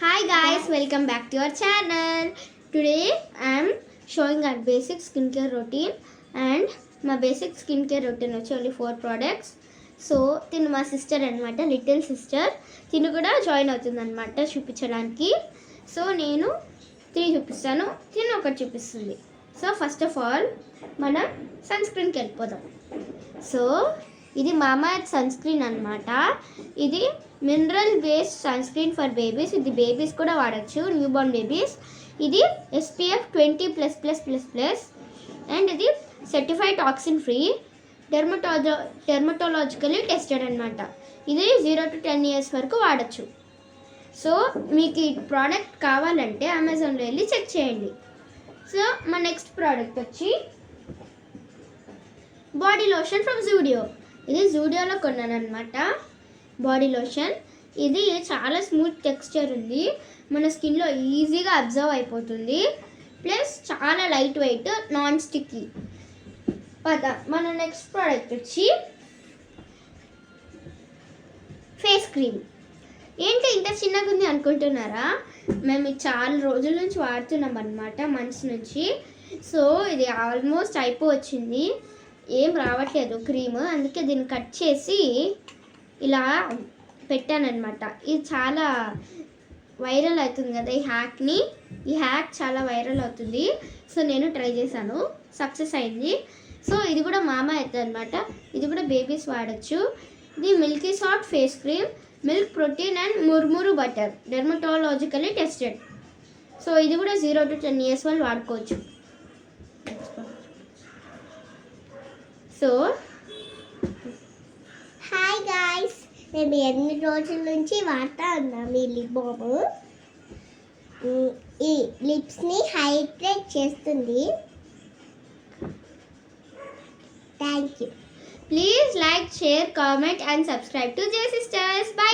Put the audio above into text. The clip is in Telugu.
Hi guys, welcome back to our channel. Today I am showing our basic skincare routine, and my basic skincare routine వచ్చి only 4 products. సో తిను మా సిస్టర్ అనమాట, లిటిల్ సిస్టర్. తిను కూడా జాయిన్ అవుతుంది అనమాట చూపించడానికి. సో నేను 3 చూపిస్తాను, తిను ఒకటి చూపిస్తుంది. సో ఫస్ట్ ఆఫ్ ఆల్ మనం సన్ స్క్రీన్కి వెళ్ళిపోదాం. సో ఇది మామా ఎర్త్ సన్ స్క్రీన్ అనమాట. ఇది mineral based sunscreen for babies. ఇది బేబీస్ కూడా వాడచ్చు, న్యూ బోర్న్ బేబీస్. ఇది SPF 20++++, అండ్ ఇది certified toxin free, dermatologically tested అనమాట. ఇది 0 to 10 years వరకు వాడచ్చు. సో మీకు ఈ ప్రోడక్ట్ కావాలంటే అమెజాన్లో వెళ్ళి చెక్ చేయండి. సో మా నెక్స్ట్ ప్రోడక్ట్ వచ్చి బాడీ లోషన్ ఫ్రమ్ జూడియో. ఇది జూడియోలో కొన్నాను అనమాట బాడీ లోషన్. ఇది చాలా స్మూత్ టెక్స్చర్ ఉంది, మన స్కిన్లో ఈజీగా అబ్జర్వ్ అయిపోతుంది, ప్లస్ చాలా లైట్ వెయిట్, నాన్ స్టిక్కీ. మన నెక్స్ట్ ప్రోడక్ట్ వచ్చి ఫేస్ క్రీమ్. ఏంటి ఇంత చిన్నగా ఉంది అనుకుంటున్నారా? మేము ఇది చాలా రోజుల నుంచి వాడుతున్నాం అనమాట, మంత్స్ నుంచి. సో ఇది ఆల్మోస్ట్ అయిపోవచ్చింది, ఏం రావట్లేదు క్రీమ్. అందుకే దీన్ని కట్ చేసి ఇలా పెట్టానమాట. ఇది చాలా వైరల్ అవుతుంది కదా ఈ హ్యాక్ చాలా వైరల్ అవుతుంది. సో నేను ట్రై చేశాను, సక్సెస్ అయింది. సో ఇది కూడా మామా ఎర్త్ అనమాట. ఇది కూడా బేబీస్ వాడచ్చు. ఇది milky soft face cream, milk protein and murumuru butter, dermatologically tested. So ఇది కూడా 0 to 10 years వాళ్ళు వాడుకోవచ్చు. సో హాయ్ గాయ్స్, మేము ఎన్ని రోజుల నుంచి వాడుతూ ఉన్నాం ఈ లిప్ బామ్. ఈ లిప్స్ని హైడ్రేట్ చేస్తుంది. Thank you. Please like, share, comment and subscribe to J Sisters. Bye.